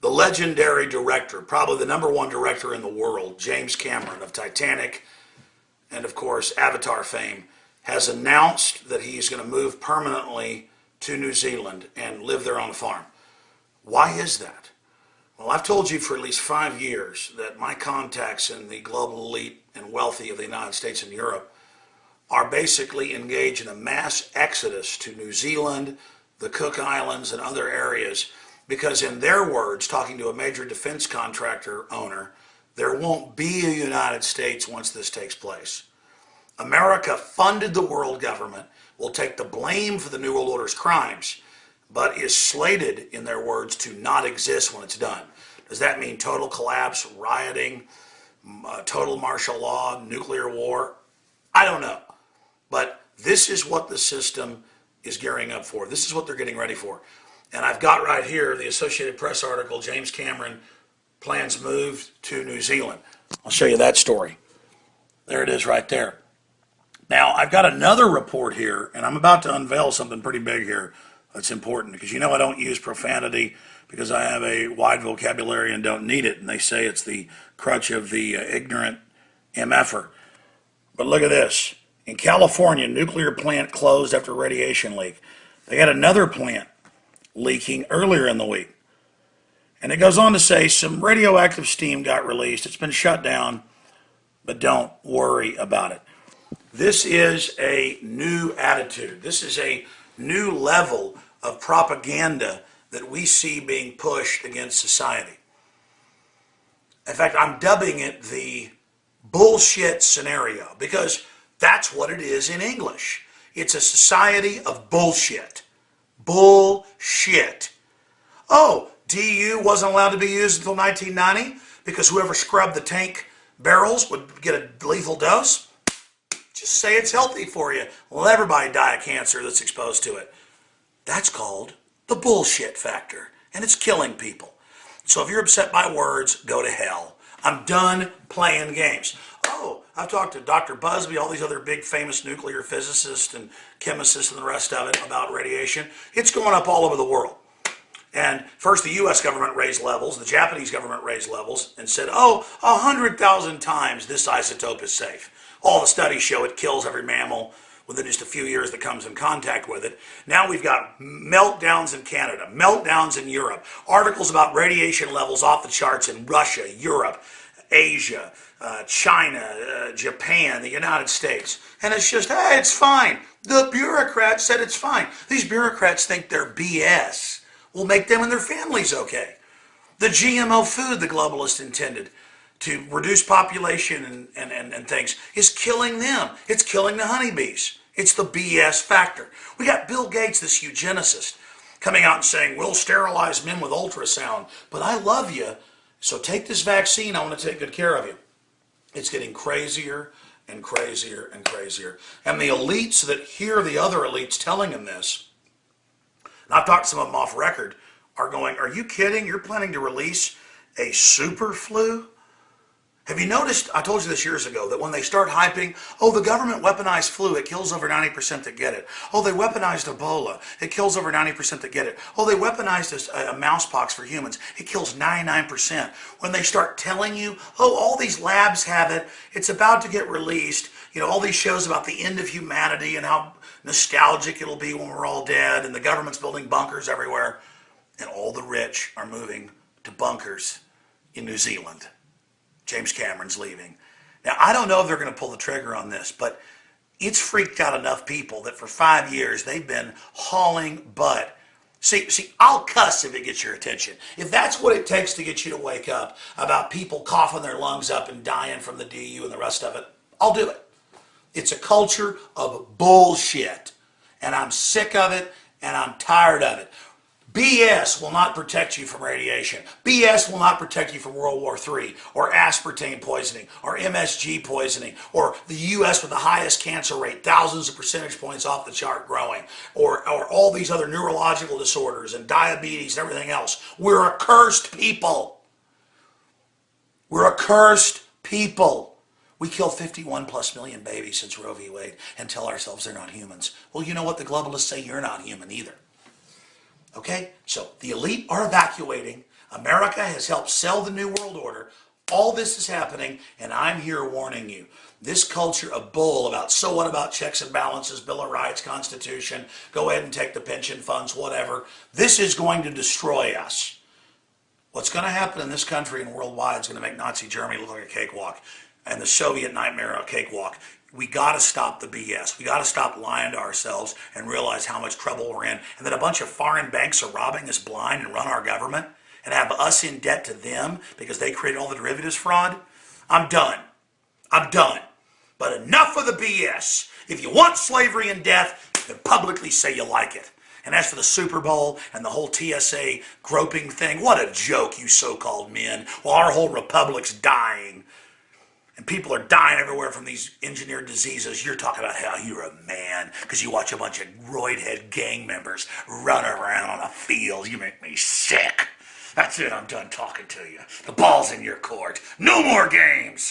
The legendary director, probably the #1 director in the world, James Cameron of Titanic and of course Avatar fame, has announced that he's going to move permanently to New Zealand and live there on a farm. Why is that? Well, I've told you for at least 5 years that my contacts in the global elite and wealthy of the United States and Europe are basically engaged in a mass exodus to New Zealand, the Cook Islands, and other areas, because in their words, talking to a major defense contractor owner, there won't be a United States once this takes place. America funded the world government, will take the blame for the New World Order's crimes, but is slated, in their words, to not exist when it's done. Does that mean total collapse, rioting, total martial law, nuclear war? I don't know. But this is what the system is gearing up for. This is what they're getting ready for. And I've got right here the Associated Press article, James Cameron plans move to New Zealand. I'll show you that story. There it is right there. Now, I've got another report here, and I'm about to unveil something pretty big here that's important, because you know I don't use profanity because I have a wide vocabulary and don't need it, and they say it's the crutch of the ignorant MFer. But look at this. In California, nuclear plant closed after radiation leak. They had another plant leaking earlier in the week. And it goes on to say some radioactive steam got released. It's been shut down, but don't worry about it. This is a new attitude. This is a new level of propaganda that we see being pushed against society. In fact, I'm dubbing it the bullshit scenario, because that's what it is in English. It's a society of bullshit. Bullshit. Oh, DU wasn't allowed to be used until 1990 because whoever scrubbed the tank barrels would get a lethal dose? Just say it's healthy for you. Let everybody die of cancer that's exposed to it. That's called the bullshit factor, and it's killing people. So if you're upset by words, go to hell. I'm done playing games. Oh, I've talked to Dr. Busby, all these other big famous nuclear physicists and chemists and the rest of it about radiation. It's going up all over the world. And first the US government raised levels, the Japanese government raised levels and said, oh, 100,000 times this isotope is safe. All the studies show it kills every mammal within just a few years that comes in contact with it. Now we've got meltdowns in Canada, meltdowns in Europe, articles about radiation levels off the charts in Russia, Europe, Asia, China, Japan, the United States. And it's just, hey, it's fine. The bureaucrats said it's fine. These bureaucrats think their BS will make them and their families okay. The GMO food the globalists intended to reduce population and things is killing them. It's killing the honeybees. It's the BS factor. We got Bill Gates, this eugenicist, coming out and saying, we'll sterilize men with ultrasound, but I love you, so take this vaccine, I want to take good care of you. It's getting crazier and crazier and crazier. And the elites that hear the other elites telling them this, and I've talked to some of them off record, are going, are you kidding? You're planning to release a super flu? Have you noticed, I told you this years ago, that when they start hyping, oh, the government weaponized flu, it kills over 90% that get it. Oh, they weaponized Ebola, it kills over 90% that get it. Oh, they weaponized a mouse pox for humans, it kills 99%. When they start telling you, oh, all these labs have it, it's about to get released, you know, all these shows about the end of humanity and how nostalgic it'll be when we're all dead, and the government's building bunkers everywhere, and all the rich are moving to bunkers in New Zealand. James Cameron's leaving. Now, I don't know if they're going to pull the trigger on this, but it's freaked out enough people that for 5 years they've been hauling butt. See, I'll cuss if it gets your attention. If that's what it takes to get you to wake up about people coughing their lungs up and dying from the DU and the rest of it, I'll do it. It's a culture of bullshit, and I'm sick of it, and I'm tired of it. BS will not protect you from radiation. BS will not protect you from World War III, or aspartame poisoning, or MSG poisoning, or the US with the highest cancer rate, thousands of percentage points off the chart growing, or all these other neurological disorders and diabetes and everything else. We're a cursed people. We're a cursed people. We killed 51+ million babies since Roe v. Wade and tell ourselves they're not humans. Well, you know what? The globalists say you're not human either. Okay, so the elite are evacuating. America has helped sell the New World Order. All this is happening, and I'm here warning you. This culture of bull about so what about checks and balances, Bill of Rights, Constitution, go ahead and take the pension funds, whatever. This is going to destroy us. What's going to happen in this country and worldwide is going to make Nazi Germany look like a cakewalk and the Soviet nightmare a cakewalk. We got to stop the BS. We got to stop lying to ourselves and realize how much trouble we're in, and that a bunch of foreign banks are robbing us blind and run our government and have us in debt to them because they created all the derivatives fraud. I'm done. I'm done. But enough of the BS. If you want slavery and death, then publicly say you like it. And as for the Super Bowl and the whole TSA groping thing, what a joke, you so-called men. Well, our whole republic's dying. And people are dying everywhere from these engineered diseases. You're talking about how you're a man because you watch a bunch of roid-head gang members run around on a field. You make me sick. That's it. I'm done talking to you. The ball's in your court. No more games.